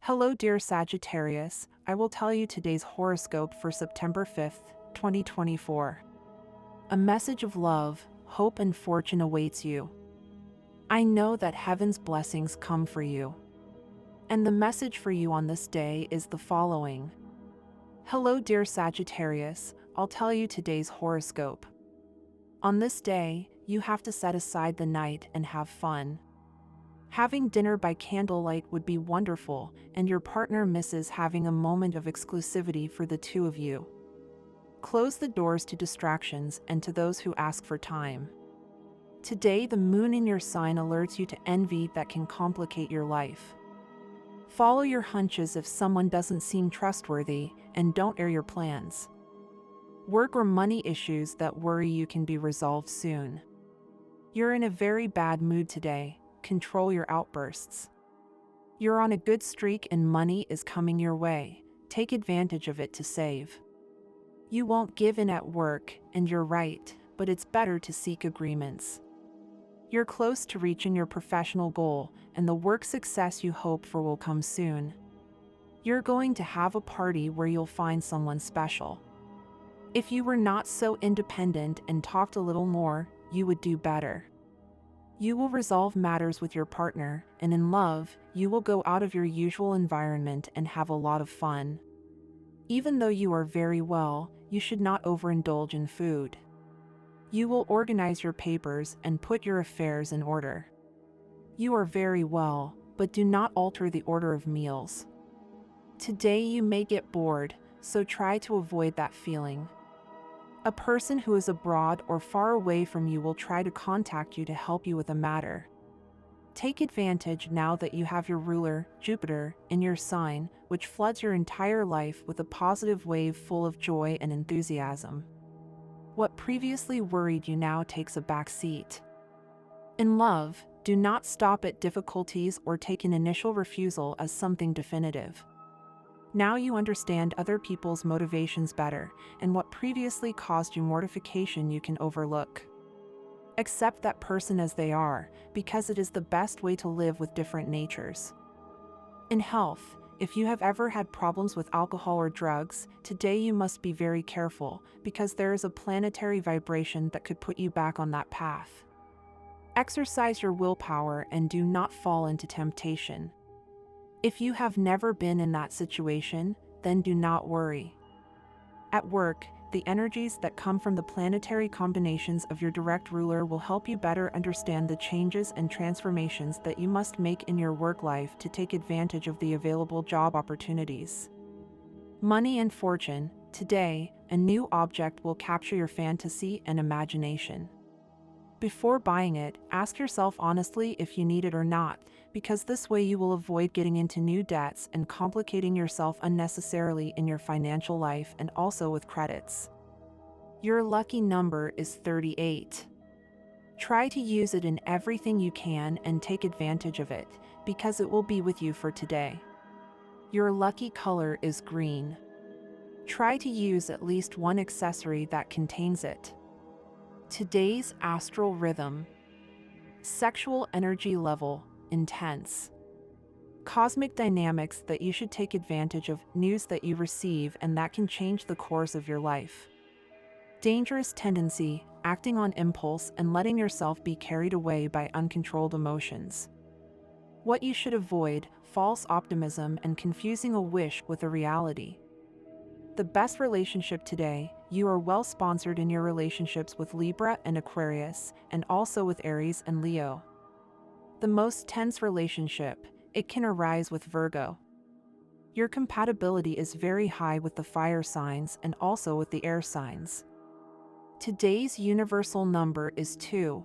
Hello, dear Sagittarius. I will tell you today's horoscope for September 5th, 2024. A message of love, hope, and fortune awaits you. I know that heaven's blessings come for you. And the message for you on this day is the following. Hello, dear Sagittarius. I'll tell you today's horoscope. On this day, you have to set aside the night and have fun. Having dinner by candlelight would be wonderful, and your partner misses having a moment of exclusivity for the two of you. Close the doors to distractions and to those who ask for time. Today, the moon in your sign alerts you to envy that can complicate your life. Follow your hunches if someone doesn't seem trustworthy, and don't air your plans. Work or money issues that worry you can be resolved soon. You're in a very bad mood today. Control your outbursts. You're on a good streak and money is coming your way. Take advantage of it to save. You won't give in at work, and you're right, but it's better to seek agreements. You're close to reaching your professional goal, and the work success you hope for will come soon. You're going to have a party where you'll find someone special. If you were not so independent and talked a little more, you would do better. You will resolve matters with your partner, and in love, you will go out of your usual environment and have a lot of fun. Even though you are very well, you should not overindulge in food. You will organize your papers and put your affairs in order. You are very well, but do not alter the order of meals. Today you may get bored, so try to avoid that feeling. A person who is abroad or far away from you will try to contact you to help you with a matter. Take advantage now that you have your ruler, Jupiter, in your sign, which floods your entire life with a positive wave full of joy and enthusiasm. What previously worried you now takes a back seat. In love, do not stop at difficulties or take an initial refusal as something definitive. Now you understand other people's motivations better, and what previously caused you mortification you can overlook. Accept that person as they are, because it is the best way to live with different natures. In health, if you have ever had problems with alcohol or drugs, today you must be very careful, because there is a planetary vibration that could put you back on that path. Exercise your willpower and do not fall into temptation. If you have never been in that situation, then do not worry. At work, the energies that come from the planetary combinations of your direct ruler will help you better understand the changes and transformations that you must make in your work life to take advantage of the available job opportunities. Money and fortune, today, a new object will capture your fantasy and imagination. Before buying it, ask yourself honestly if you need it or not, because this way you will avoid getting into new debts and complicating yourself unnecessarily in your financial life and also with credits. Your lucky number is 38. Try to use it in everything you can and take advantage of it, because it will be with you for today. Your lucky color is green. Try to use at least one accessory that contains it. Today's astral rhythm. Sexual energy level, intense. Cosmic dynamics that you should take advantage of, news that you receive and that can change the course of your life. Dangerous tendency, acting on impulse and letting yourself be carried away by uncontrolled emotions. What you should avoid, false optimism and confusing a wish with a reality. The best relationship today, you are well sponsored in your relationships with Libra and Aquarius, and also with Aries and Leo. The most tense relationship, it can arise with Virgo. Your compatibility is very high with the fire signs and also with the air signs. Today's universal number is 2.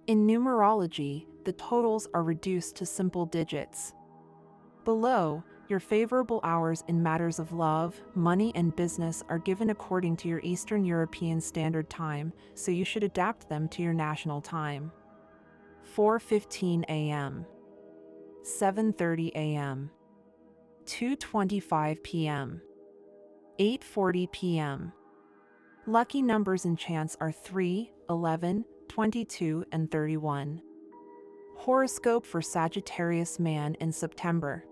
In numerology, the totals are reduced to simple digits. Below, your favorable hours in matters of love, money, and business are given according to your Eastern European Standard Time, so you should adapt them to your national time. 4:15 a.m. 7:30 a.m. 2:25 p.m. 8:40 p.m. Lucky numbers and chance are 3, 11, 22, and 31. Horoscope for Sagittarius man in September.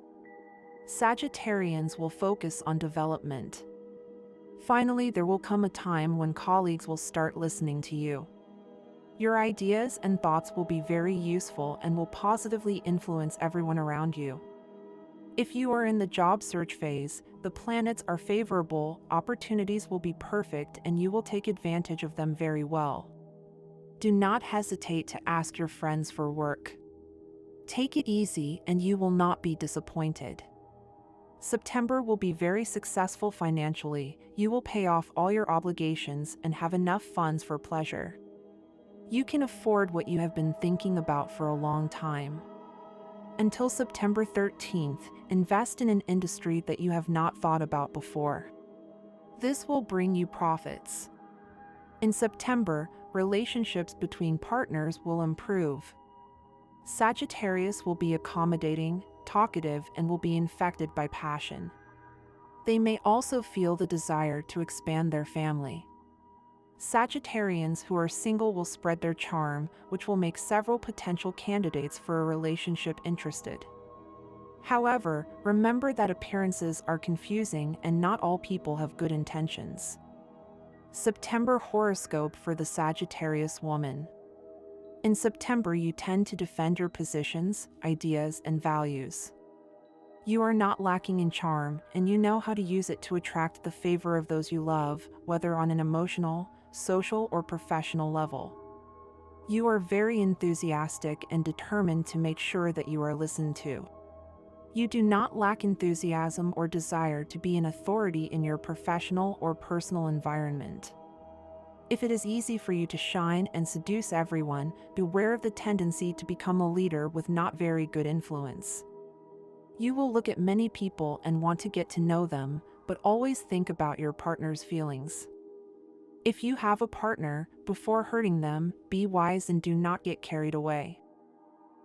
Sagittarians will focus on development. Finally, there will come a time when colleagues will start listening to you. Your ideas and thoughts will be very useful and will positively influence everyone around you. If you are in the job search phase, the planets are favorable, opportunities will be perfect, and you will take advantage of them very well. Do not hesitate to ask your friends for work. Take it easy and you will not be disappointed. September will be very successful financially. You will pay off all your obligations and have enough funds for pleasure. You can afford what you have been thinking about for a long time. Until September 13th, invest in an industry that you have not thought about before. This will bring you profits. In September, relationships between partners will improve. Sagittarius will be accommodating, talkative, and will be infected by passion. They may also feel the desire to expand their family. Sagittarians who are single will spread their charm, which will make several potential candidates for a relationship interested. However, remember that appearances are confusing and not all people have good intentions. September horoscope for the Sagittarius woman. In September, you tend to defend your positions, ideas, and values. You are not lacking in charm, and you know how to use it to attract the favor of those you love, whether on an emotional, social, or professional level. You are very enthusiastic and determined to make sure that you are listened to. You do not lack enthusiasm or desire to be an authority in your professional or personal environment. If it is easy for you to shine and seduce everyone, beware of the tendency to become a leader with not very good influence. You will look at many people and want to get to know them, but always think about your partner's feelings. If you have a partner, before hurting them, be wise and do not get carried away.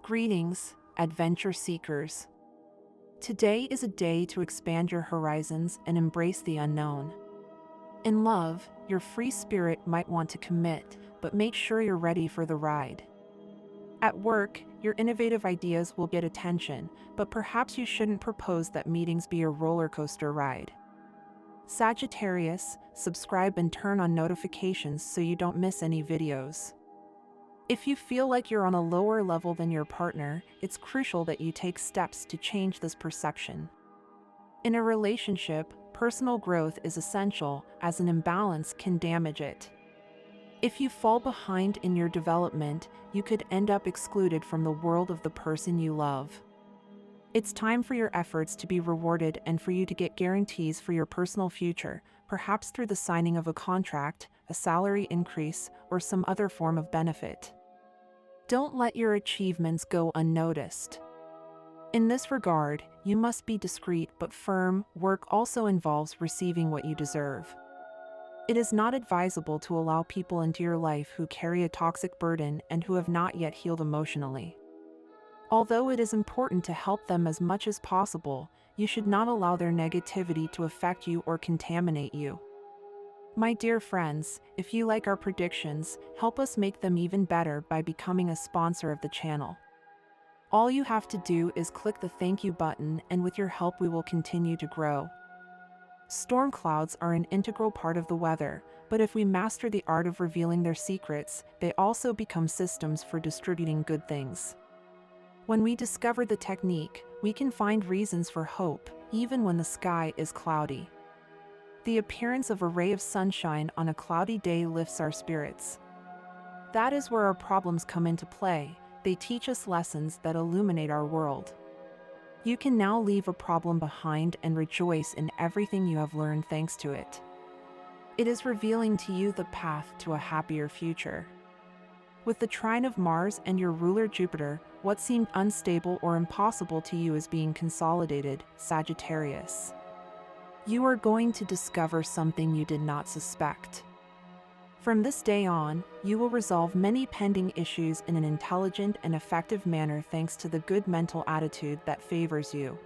Greetings, adventure seekers. Today is a day to expand your horizons and embrace the unknown. In love, your free spirit might want to commit, but make sure you're ready for the ride. At work, your innovative ideas will get attention, but perhaps you shouldn't propose that meetings be a roller coaster ride. Sagittarius, subscribe and turn on notifications so you don't miss any videos. If you feel like you're on a lower level than your partner, it's crucial that you take steps to change this perception. In a relationship, personal growth is essential, as an imbalance can damage it. If you fall behind in your development, you could end up excluded from the world of the person you love. It's time for your efforts to be rewarded and for you to get guarantees for your personal future, perhaps through the signing of a contract, a salary increase, or some other form of benefit. Don't let your achievements go unnoticed. In this regard, you must be discreet but firm. Work also involves receiving what you deserve. It is not advisable to allow people into your life who carry a toxic burden and who have not yet healed emotionally. Although it is important to help them as much as possible, you should not allow their negativity to affect you or contaminate you. My dear friends, if you like our predictions, help us make them even better by becoming a sponsor of the channel. All you have to do is click the thank you button, and with your help we will continue to grow. Storm clouds are an integral part of the weather, but if we master the art of revealing their secrets, they also become systems for distributing good things. When we discover the technique, we can find reasons for hope, even when the sky is cloudy. The appearance of a ray of sunshine on a cloudy day lifts our spirits. That is where our problems come into play. They teach us lessons that illuminate our world. You can now leave a problem behind and rejoice in everything you have learned thanks to it. It is revealing to you the path to a happier future. With the trine of Mars and your ruler Jupiter, what seemed unstable or impossible to you is being consolidated, Sagittarius. You are going to discover something you did not suspect. From this day on, you will resolve many pending issues in an intelligent and effective manner thanks to the good mental attitude that favors you.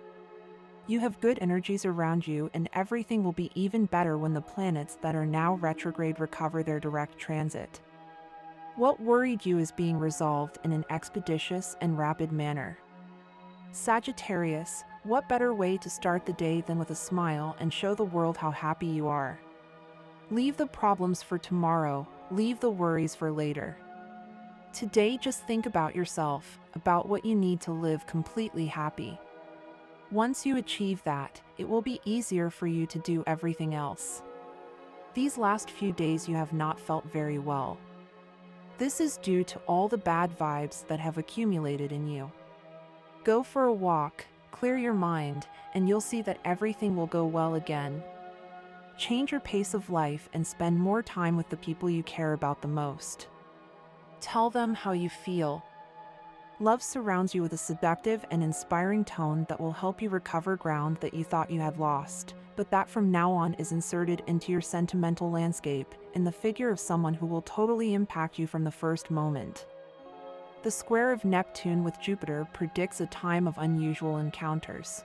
You have good energies around you, and everything will be even better when the planets that are now retrograde recover their direct transit. What worried you is being resolved in an expeditious and rapid manner. Sagittarius, What better way to start the day than with a smile and show the world how happy you are? Leave the problems for tomorrow, leave the worries for later. Today, just think about yourself, about what you need to live completely happy. Once you achieve that, it will be easier for you to do everything else. These last few days you have not felt very well. This is due to all the bad vibes that have accumulated in you. Go for a walk, clear your mind, and you'll see that everything will go well again. Change your pace of life and spend more time with the people you care about the most. Tell them how you feel. Love surrounds you with a seductive and inspiring tone that will help you recover ground that you thought you had lost, but that from now on is inserted into your sentimental landscape in the figure of someone who will totally impact you from the first moment. The square of Neptune with Jupiter predicts a time of unusual encounters.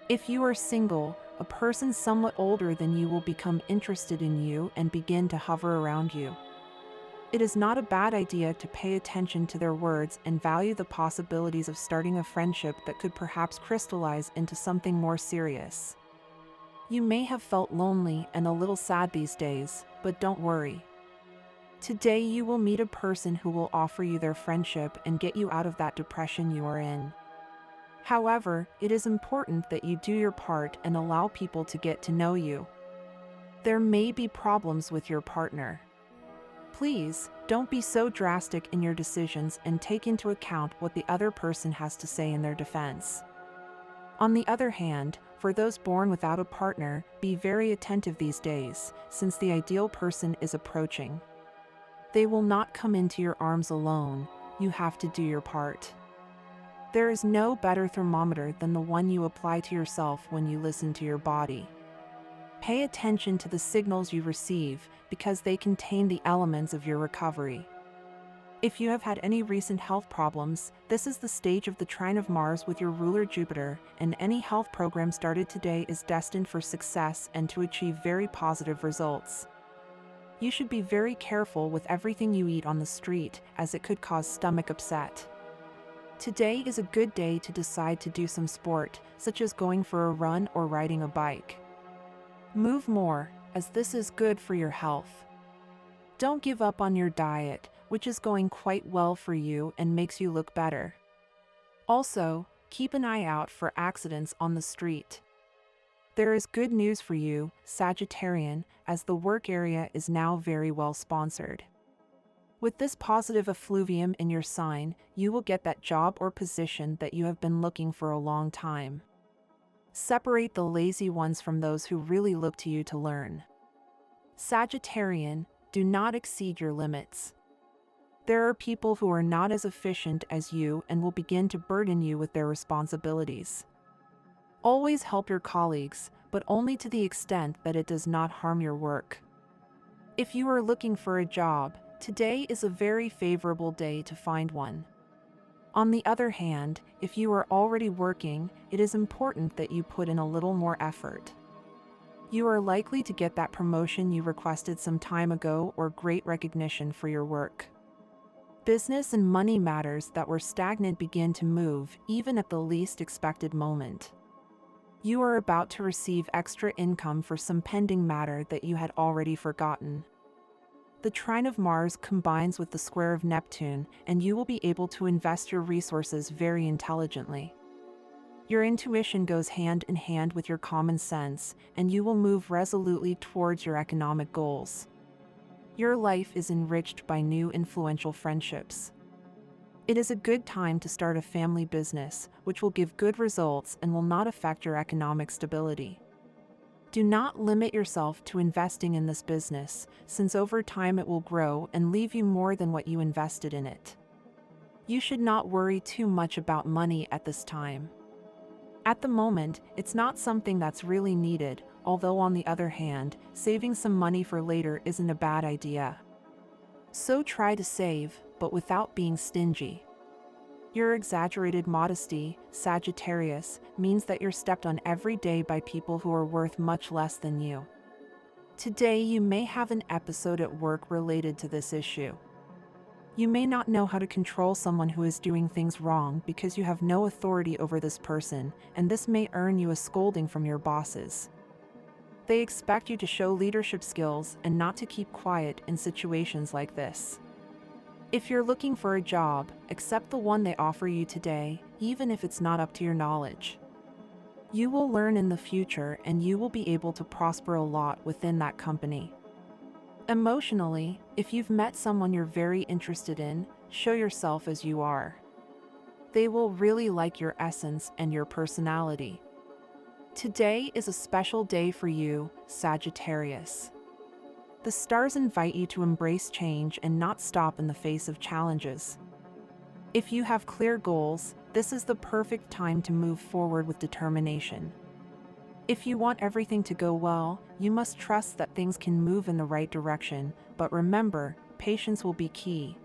If you are single, a person somewhat older than you will become interested in you and begin to hover around you. It is not a bad idea to pay attention to their words and value the possibilities of starting a friendship that could perhaps crystallize into something more serious. You may have felt lonely and a little sad these days, but don't worry. Today you will meet a person who will offer you their friendship and get you out of that depression you are in. However, it is important that you do your part and allow people to get to know you. There may be problems with your partner. Please, don't be so drastic in your decisions and take into account what the other person has to say in their defense. On the other hand, for those born without a partner, be very attentive these days, since the ideal person is approaching. They will not come into your arms alone, you have to do your part. There is no better thermometer than the one you apply to yourself when you listen to your body. Pay attention to the signals you receive because they contain the elements of your recovery. If you have had any recent health problems, this is the stage of the trine of Mars with your ruler Jupiter, and any health program started today is destined for success and to achieve very positive results. You should be very careful with everything you eat on the street, as it could cause stomach upset. Today is a good day to decide to do some sport, such as going for a run or riding a bike. Move more, as this is good for your health. Don't give up on your diet, which is going quite well for you and makes you look better. Also, keep an eye out for accidents on the street. There is good news for you, Sagittarian, as the work area is now very well sponsored. With this positive effluvium in your sign, you will get that job or position that you have been looking for a long time. Separate the lazy ones from those who really look to you to learn. Sagittarian, do not exceed your limits. There are people who are not as efficient as you and will begin to burden you with their responsibilities. Always help your colleagues, but only to the extent that it does not harm your work. If you are looking for a job, today is a very favorable day to find one. On the other hand, if you are already working, it is important that you put in a little more effort. You are likely to get that promotion you requested some time ago or great recognition for your work. Business and money matters that were stagnant begin to move, even at the least expected moment. You are about to receive extra income for some pending matter that you had already forgotten. The trine of Mars combines with the square of Neptune, and you will be able to invest your resources very intelligently. Your intuition goes hand in hand with your common sense, and you will move resolutely towards your economic goals. Your life is enriched by new influential friendships. It is a good time to start a family business, which will give good results and will not affect your economic stability. Do not limit yourself to investing in this business, since over time it will grow and leave you more than what you invested in it. You should not worry too much about money at this time. At the moment, it's not something that's really needed, although on the other hand, saving some money for later isn't a bad idea. So try to save, but without being stingy. Your exaggerated modesty, Sagittarius, means that you're stepped on every day by people who are worth much less than you. Today you may have an episode at work related to this issue. You may not know how to control someone who is doing things wrong because you have no authority over this person, and this may earn you a scolding from your bosses. They expect you to show leadership skills and not to keep quiet in situations like this. If you're looking for a job, accept the one they offer you today, even if it's not up to your knowledge. You will learn in the future and you will be able to prosper a lot within that company. Emotionally, if you've met someone you're very interested in, show yourself as you are. They will really like your essence and your personality. Today is a special day for you, Sagittarius. The stars invite you to embrace change and not stop in the face of challenges. If you have clear goals, this is the perfect time to move forward with determination. If you want everything to go well, you must trust that things can move in the right direction, but remember, patience will be key.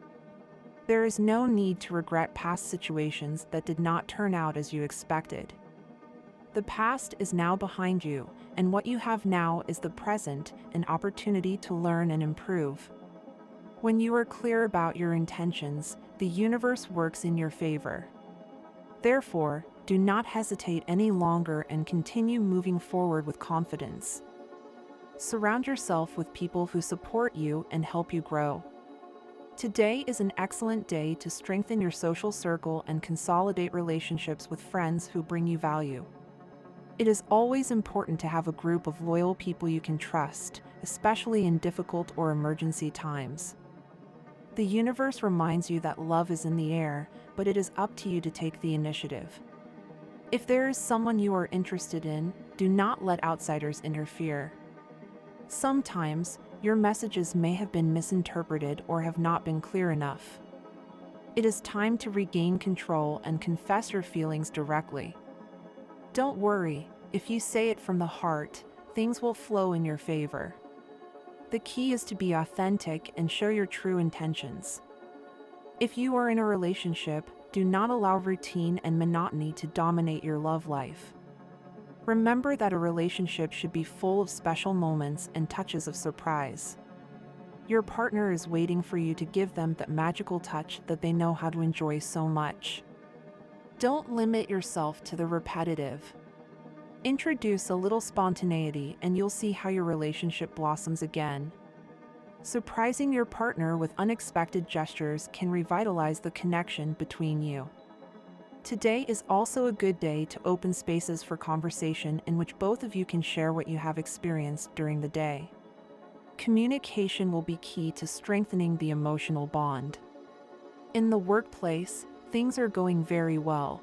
There is no need to regret past situations that did not turn out as you expected. The past is now behind you, and what you have now is the present, an opportunity to learn and improve. When you are clear about your intentions, the universe works in your favor. Therefore, do not hesitate any longer and continue moving forward with confidence. Surround yourself with people who support you and help you grow. Today is an excellent day to strengthen your social circle and consolidate relationships with friends who bring you value. It is always important to have a group of loyal people you can trust, especially in difficult or emergency times. The universe reminds you that love is in the air, but it is up to you to take the initiative. If there is someone you are interested in, do not let outsiders interfere. Sometimes, your messages may have been misinterpreted or have not been clear enough. It is time to regain control and confess your feelings directly. Don't worry, if you say it from the heart, things will flow in your favor. The key is to be authentic and show your true intentions. If you are in a relationship, do not allow routine and monotony to dominate your love life. Remember that a relationship should be full of special moments and touches of surprise. Your partner is waiting for you to give them that magical touch that they know how to enjoy so much. Don't limit yourself to the repetitive. Introduce a little spontaneity and you'll see how your relationship blossoms again. Surprising your partner with unexpected gestures can revitalize the connection between you. Today is also a good day to open spaces for conversation in which both of you can share what you have experienced during the day. Communication will be key to strengthening the emotional bond. In the workplace, things are going very well.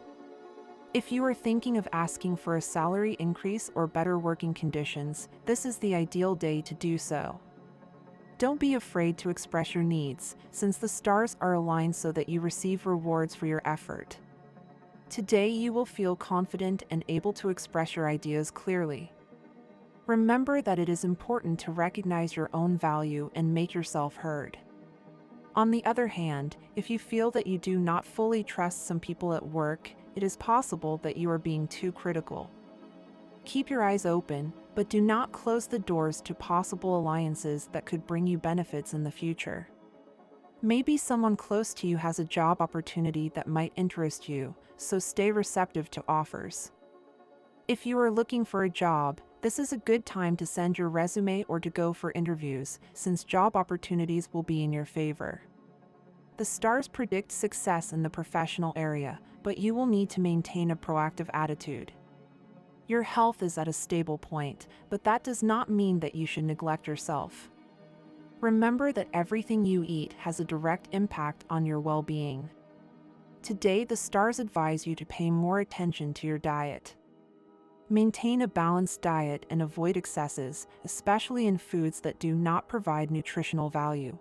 If you are thinking of asking for a salary increase or better working conditions, this is the ideal day to do so. Don't be afraid to express your needs, since the stars are aligned so that you receive rewards for your effort. Today you will feel confident and able to express your ideas clearly. Remember that it is important to recognize your own value and make yourself heard. On the other hand, if you feel that you do not fully trust some people at work, it is possible that you are being too critical. Keep your eyes open, but do not close the doors to possible alliances that could bring you benefits in the future. Maybe someone close to you has a job opportunity that might interest you, so stay receptive to offers. If you are looking for a job, this is a good time to send your resume or to go for interviews, since job opportunities will be in your favor. The stars predict success in the professional area, but you will need to maintain a proactive attitude. Your health is at a stable point, but that does not mean that you should neglect yourself. Remember that everything you eat has a direct impact on your well-being. Today, the stars advise you to pay more attention to your diet. Maintain a balanced diet and avoid excesses, especially in foods that do not provide nutritional value.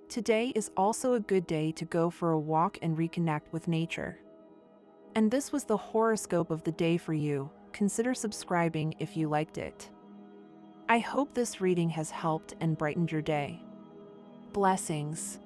Today is also a good day to go for a walk and reconnect with nature. And this was the horoscope of the day for you. Consider subscribing if you liked it. I hope this reading has helped and brightened your day. Blessings.